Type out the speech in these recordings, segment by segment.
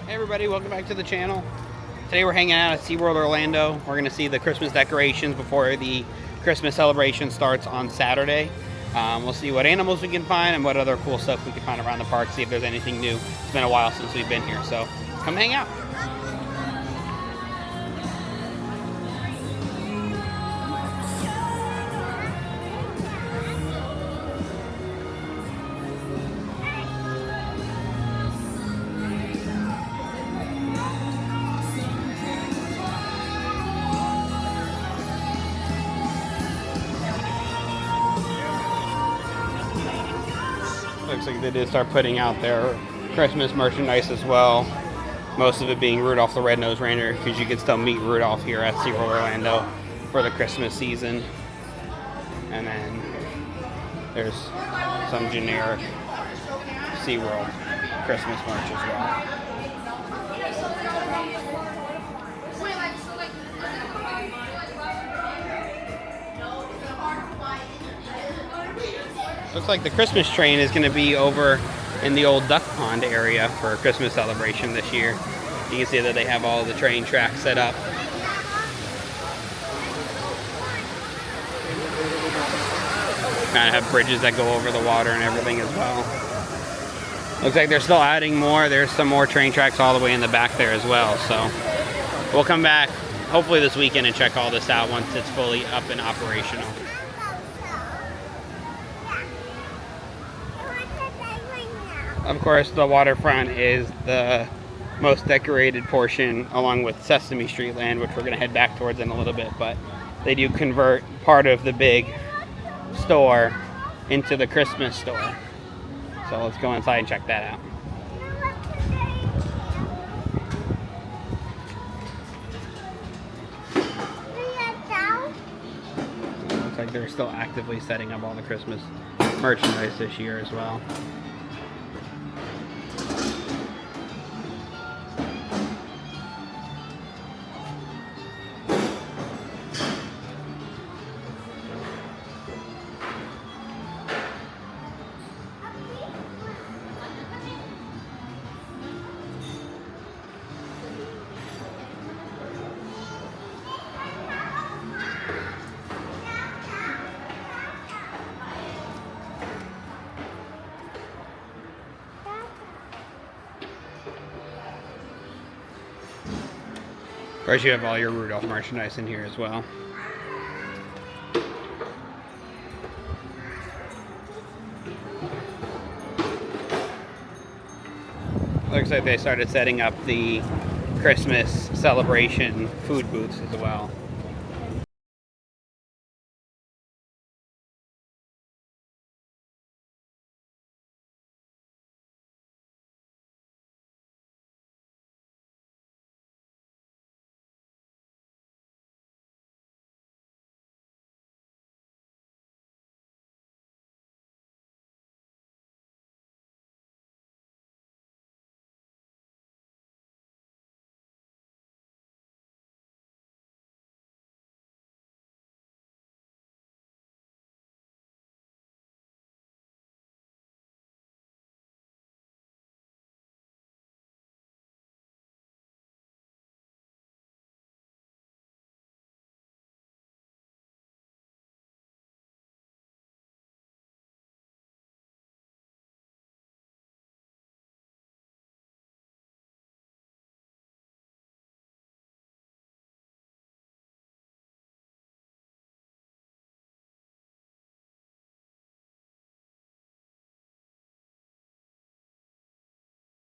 Hey everybody, welcome back to the channel. Today we're hanging out at Seaworld Orlando. We're going to see the Christmas decorations before the Christmas celebration starts on Saturday. We'll see what animals we can find and what other cool stuff we can find around the park, see if there's anything new. It's been a while since we've been here, so come hang out. Looks like they did start putting out their Christmas merchandise as well. Most of it being Rudolph the Red-Nosed Reindeer, because you can still meet Rudolph here at SeaWorld Orlando for the Christmas season. And then there's some generic SeaWorld Christmas merch as well. Looks like the Christmas train is going to be over in the old duck pond area for a Christmas celebration this year. You can see that they have all the train tracks set up. Kind of have bridges that go over the water and everything as well. Looks like they're still adding more. There's some more train tracks all the way in the back there as well. So we'll come back hopefully this weekend and check all this out once it's fully up and operational. Of course, the waterfront is the most decorated portion, along with Sesame Street Land, which we're going to head back towards in a little bit. But they do convert part of the big store into the Christmas store. So let's go inside and check that out. Looks like they're still actively setting up all the Christmas merchandise this year as well. Of course, you have all your Rudolph merchandise in here as well. Looks like they started setting up the Christmas celebration food booths as well.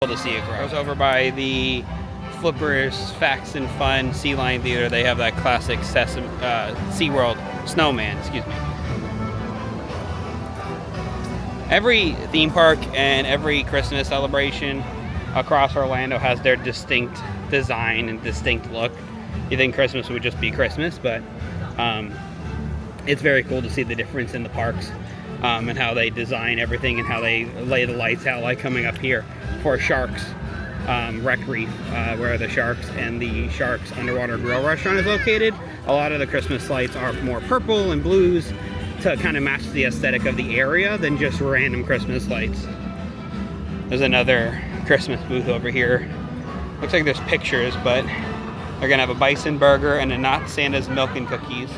To see it grow. I was over by the Flippers Facts and Fun Sea Lion Theater. They have that classic SeaWorld snowman, excuse me. Every theme park and every Christmas celebration across Orlando has their distinct design and distinct look. You think Christmas would just be Christmas, but it's very cool to see the difference in the parks. And how they design everything and how they lay the lights out, like coming up here for Sharks Wreck Reef, where the Sharks and the Sharks Underwater Grill restaurant is located. A lot of the Christmas lights are more purple and blues to kind of match the aesthetic of the area than just random Christmas lights. There's another Christmas booth over here Looks like there's pictures, but they're gonna have a bison burger and a Not Santa's milk and cookies.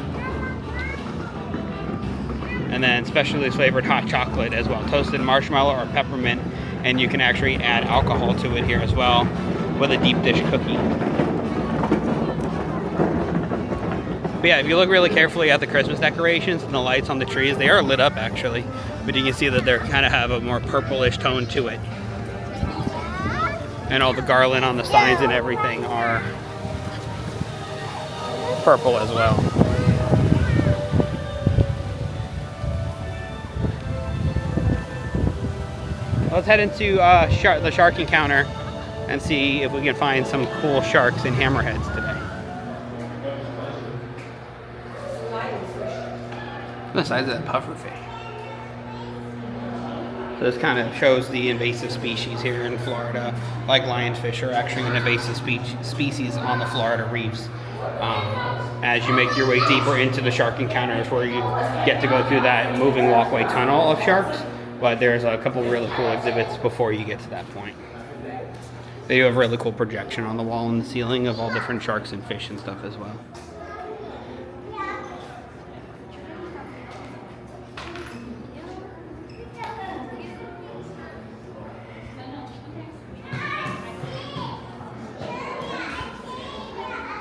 And then specially flavored hot chocolate as well, toasted marshmallow or peppermint, and you can actually add alcohol to it here as well with a deep dish cookie. But yeah, if you look really carefully at the Christmas decorations and the lights on the trees, they are lit up actually, but you can see that they kind of have a more purplish tone to it. And all the garland on the signs and everything are purple as well. Let's head into the shark encounter and see if we can find some cool sharks and hammerheads today. The size of that pufferfish. So this kind of shows the invasive species here in Florida. Like lionfish are actually an invasive species on the Florida reefs. As you make your way deeper into the shark encounters, where you get to go through that moving walkway tunnel of sharks, but there's a couple really cool exhibits before you get to that point. They do have really cool projection on the wall and the ceiling of all different sharks and fish and stuff as well.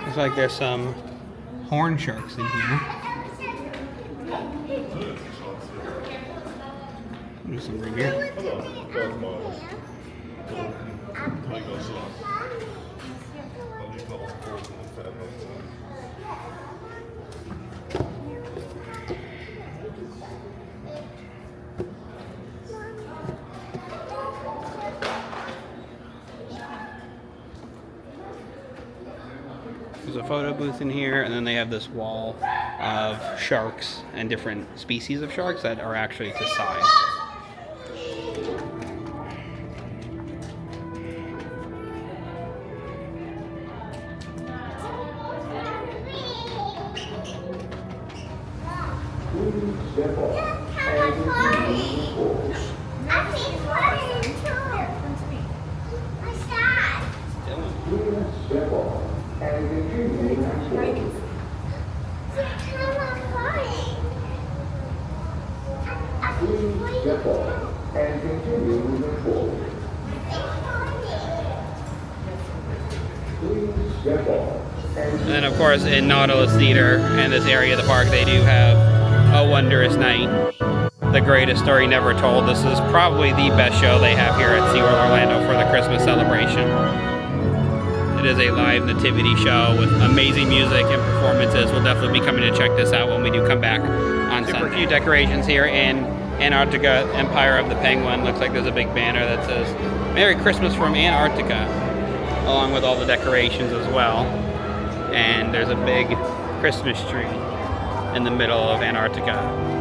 Looks like there's some horn sharks in here. There's some right here. There's a photo booth in here, and then they have this wall of sharks and different species of sharks that are actually to size. And then of course in Nautilus Theater and this area of the park, they do have A Wondrous Night, the greatest story never told. This is probably the best show they have here at Seaworld Orlando for the Christmas celebration. It is a live nativity show with amazing music and performances. We'll definitely be coming to check this out when we do come back on Sunday. Super few decorations here in Antarctica, Empire of the Penguin. Looks like there's a big banner that says Merry Christmas from Antarctica, along with all the decorations as well. And there's a big Christmas tree in the middle of Antarctica.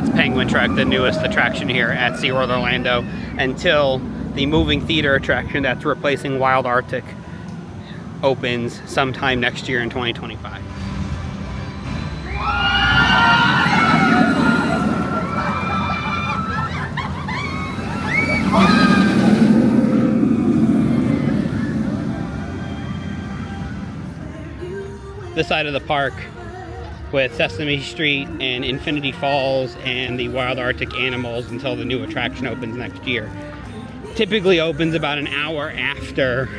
That's Penguin Trek, the newest attraction here at SeaWorld Orlando, until the moving theater attraction that's replacing Wild Arctic opens sometime next year in 2025. This side of the park with Sesame Street and Infinity Falls and the Wild Arctic animals until the new attraction opens next year. Typically opens about an hour after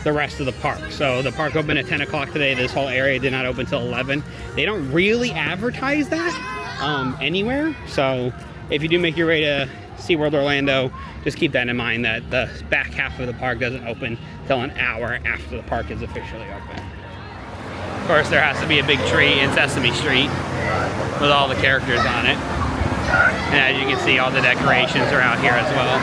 the rest of the park. So the park opened at 10 o'clock today. This whole area did not open till 11. They don't really advertise that anywhere. So if you do make your way to SeaWorld Orlando, just keep that in mind, that the back half of the park doesn't open till an hour after the park is officially open. Of course, there has to be a big tree in Sesame Street with all the characters on it. And as you can see, all the decorations are out here as well.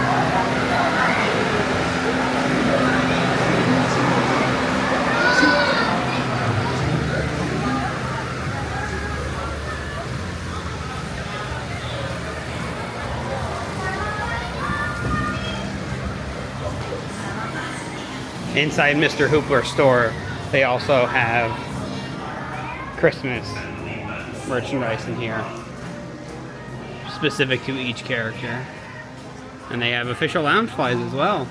Inside Mr. Hoopler's store, they also have Christmas merchandise in here, specific to each character. And they have official lounge flies as well.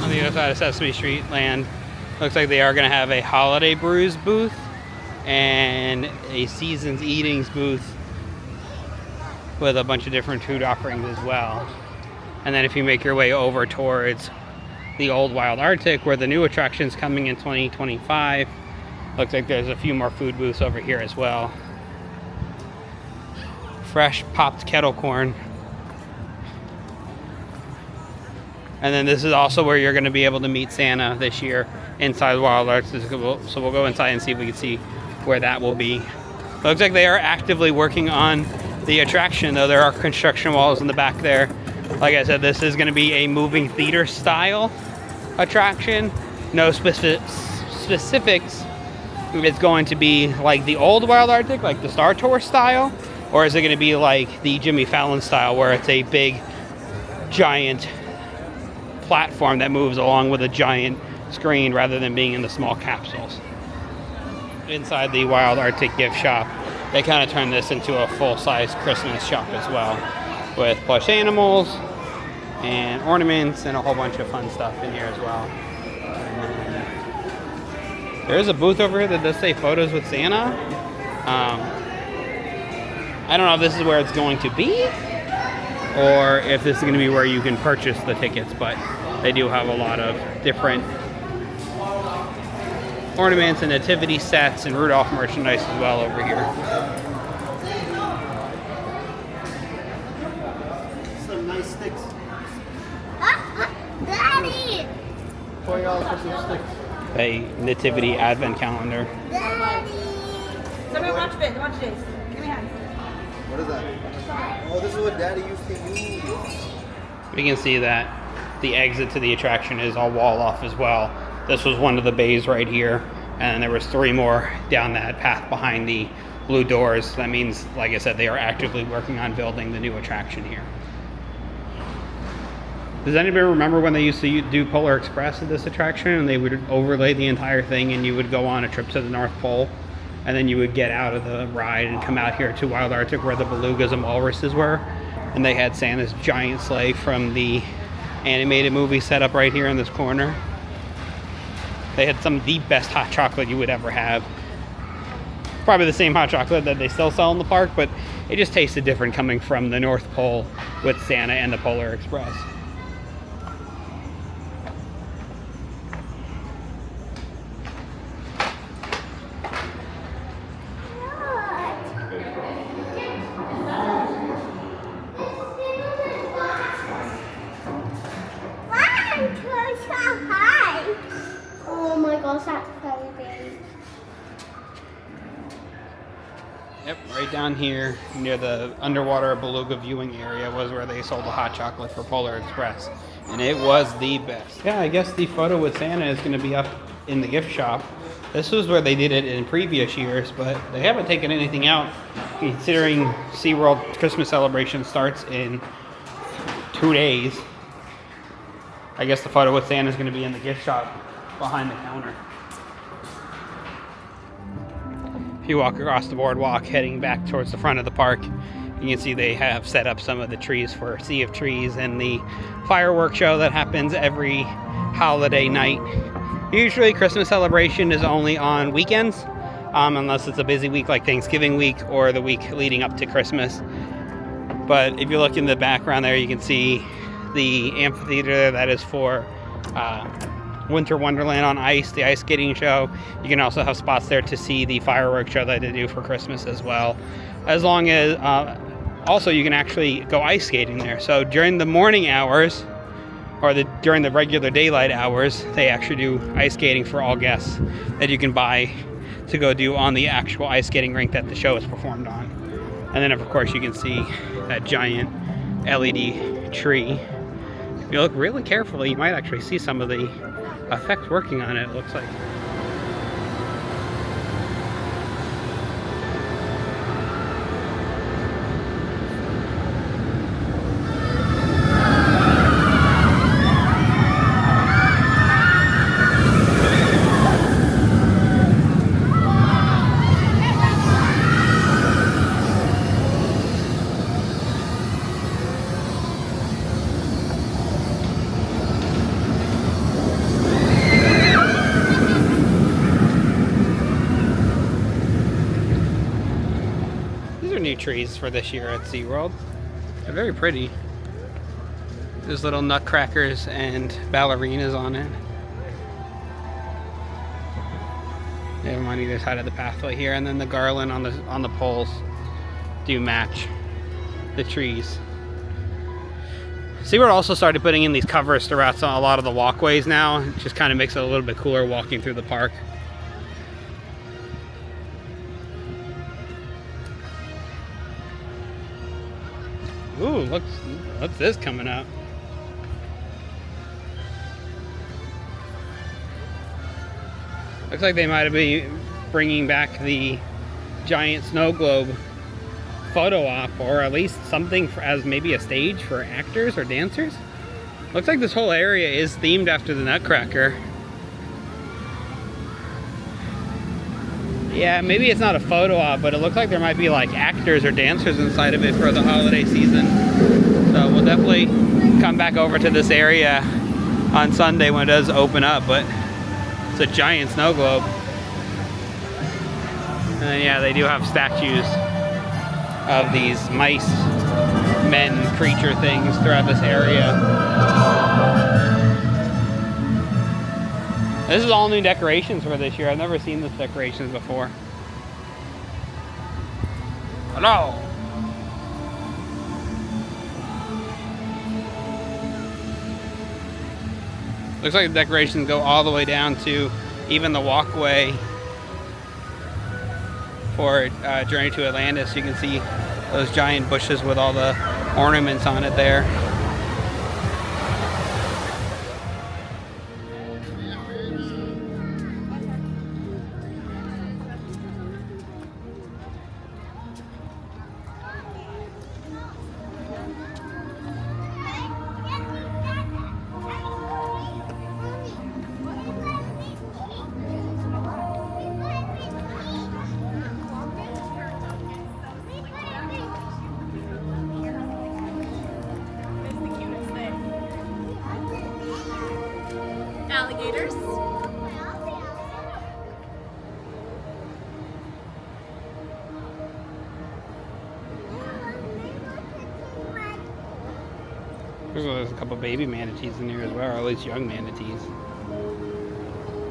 On the other side of Sesame Street land, looks like they are going to have a Holiday Brews booth and a Seasons Eatings booth with a bunch of different food offerings as well. And then if you make your way over towards the old Wild Arctic, where the new attraction's coming in 2025, looks like there's a few more food booths over here as well. Fresh popped kettle corn. And then this is also where you're going to be able to meet Santa this year inside Wild Arctic. So we'll go inside and see if we can see where that will be. Looks like they are actively working on the attraction, though there are construction walls in the back there. Like I said, this is going to be a moving theater style attraction. No specifics. It's going to be like the old Wild Arctic, like the Star Tour style, or is it going to be like the Jimmy Fallon style, where it's a big, giant platform that moves along with a giant screen rather than being in the small capsules? Inside the Wild Arctic gift shop, they kind of turned this into a full-size Christmas shop as well, with plush animals and ornaments and a whole bunch of fun stuff in here as well. There is a booth over here that does say photos with Santa. I don't know if this is where it's going to be or if this is going to be where you can purchase the tickets, but they do have a lot of different ornaments and nativity sets and Rudolph merchandise as well over here. Some nice sticks. Daddy! $20 for some sticks. A nativity advent calendar. Daddy! Somebody watch this. Watch this. Give me a hand. What is that? Oh, this is what Daddy used to use. We can see that the exit to the attraction is all wall off as well. This was one of the bays right here, and there was 3 more down that path behind the blue doors. That means, like I said, they are actively working on building the new attraction here. Does anybody remember when they used to do Polar Express at this attraction, and they would overlay the entire thing and you would go on a trip to the North Pole, and then you would get out of the ride and come out here to Wild Arctic where the belugas and walruses were, and they had Santa's giant sleigh from the animated movie set up right here in this corner. They had some of the best hot chocolate you would ever have. Probably the same hot chocolate that they still sell in the park, but it just tasted different coming from the North Pole with Santa and the Polar Express. Oh my gosh, that's so big. Yep, right down here near the underwater beluga viewing area was where they sold the hot chocolate for Polar Express. And it was the best. Yeah, I guess the photo with Santa is going to be up in the gift shop. This was where they did it in previous years, but they haven't taken anything out considering Seaworld Christmas celebration starts in 2 days. I guess the photo with Santa is going to be in the gift shop behind the counter. If you walk across the boardwalk heading back towards the front of the park, you can see they have set up some of the trees for Sea of Trees and the fireworks show that happens every holiday night. Usually Christmas celebration is only on weekends, unless it's a busy week like Thanksgiving week or the week leading up to Christmas. But if you look in the background there, you can see the amphitheater that is for Winter Wonderland on ice, the ice skating show. You can also have spots there to see the fireworks show that they do for Christmas as well. As long as, also you can actually go ice skating there. So during the morning hours, or during the regular daylight hours, they actually do ice skating for all guests that you can buy to go do on the actual ice skating rink that the show is performed on. And then of course you can see that giant LED tree. If you look really carefully, you might actually see some of the effects working on it, looks like. New trees for this year at SeaWorld. They're very pretty. There's little nutcrackers and ballerinas on it. They have them on either side of the pathway here, and then the garland on the poles do match the trees. SeaWorld also started putting in these covers throughout a lot of the walkways now. It just kind of makes it a little bit cooler walking through the park. Ooh, what's this coming up? Looks like they might be bringing back the giant snow globe photo op, or at least something as maybe a stage for actors or dancers. Looks like this whole area is themed after the Nutcracker. Yeah, maybe it's not a photo op, but it looks like there might be like actors or dancers inside of it for the holiday season. So we'll definitely come back over to this area on Sunday when it does open up, but it's a giant snow globe. And then yeah, they do have statues of these mice, men, creature things throughout this area. This is all new decorations for this year. I've never seen this decorations before. Hello! Looks like the decorations go all the way down to even the walkway for Journey to Atlantis. You can see those giant bushes with all the ornaments on it there. alligators. There's a couple baby manatees in here as well, or at least young manatees.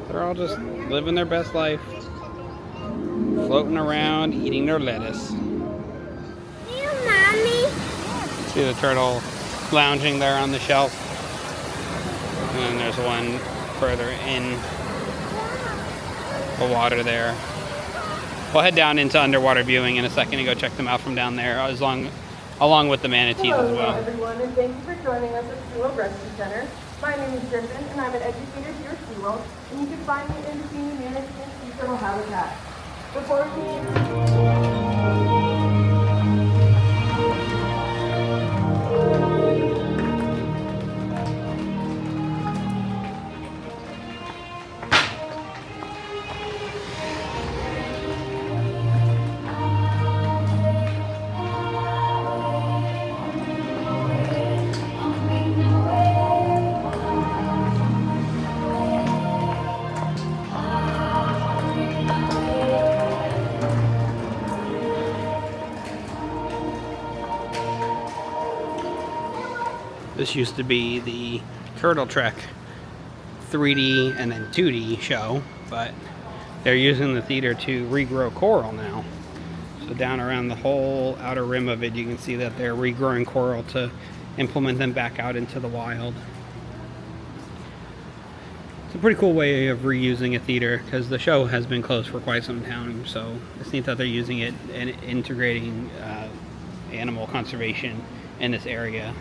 They're all just living their best life. Floating around, eating their lettuce. Hey, Mommy. See the turtle lounging there on the shelf. And then there's one further in the water there. We'll head down into underwater viewing in a second and go check them out from down there, along with the manatees as Hello, well. everyone, and thank you for joining us at Seaworld Rescue Center. My name is Griffin, and I'm an educator here at Seaworld, and you can find me in bikini managed in sea turtle habitat. Before we This used to be the Turtle Trek 3D and then 2D show, but they're using the theater to regrow coral now. So down around the whole outer rim of it, you can see that they're regrowing coral to implement them back out into the wild. It's a pretty cool way of reusing a theater because the show has been closed for quite some time, so it's neat that they're using it and integrating animal conservation in this area.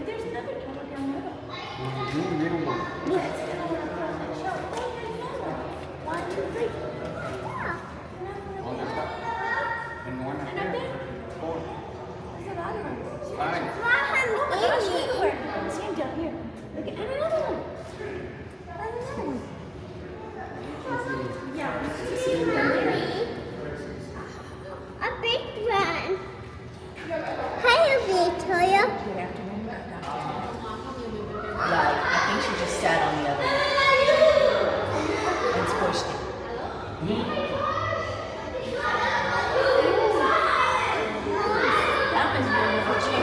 There's another turtle down there. One, two, three. There's a lot of them. See him down here. Look at another one. Another one. Yeah, see him down there. A big one. Hi, Victoria. Good afternoon. Right. I think she just sat on the other one and squished it. That was beautiful too.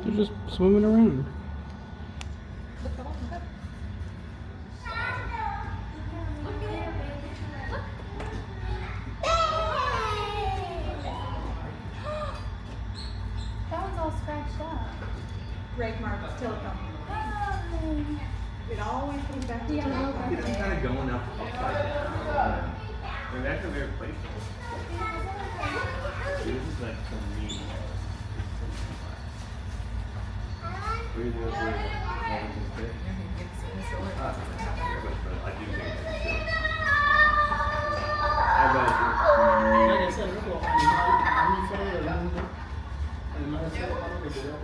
They're just swimming around. It's kind of going up upside down. They're actually very playful. This is like some meat. Where is it? I do think it's good. I bet it's Like I said, look, muy feo del mundo. Además de ser algo que te da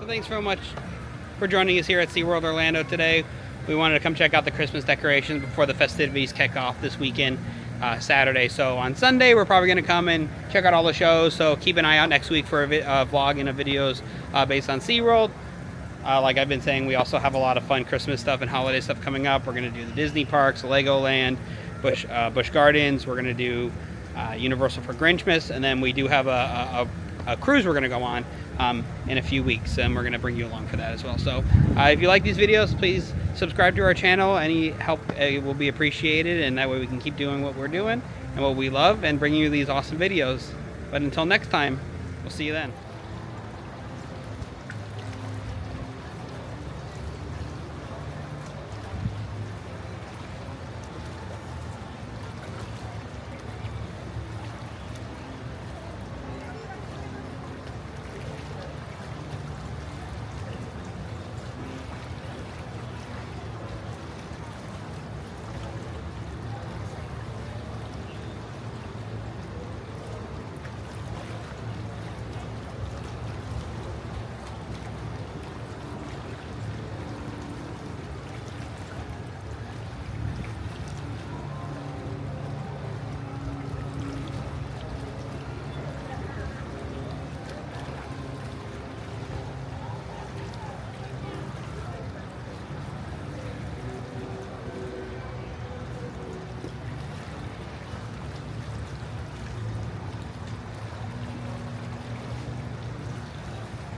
So thanks so much for joining us here at SeaWorld Orlando today. We wanted to come check out the Christmas decorations before the festivities kick off this weekend, Saturday. So on Sunday, we're probably going to come and check out all the shows. So keep an eye out next week for a vlog and videos based on SeaWorld. Like I've been saying, we also have a lot of fun Christmas stuff and holiday stuff coming up. We're going to do the Disney parks, Legoland, Busch Gardens. We're going to do Universal for Grinchmas, and then we do have a cruise we're going to go on in a few weeks, and we're going to bring you along for that as well. So if you like these videos, please subscribe to our channel. Any help will be appreciated, and that way we can keep doing what we're doing and what we love and bringing you these awesome videos. But until next time, we'll see you then.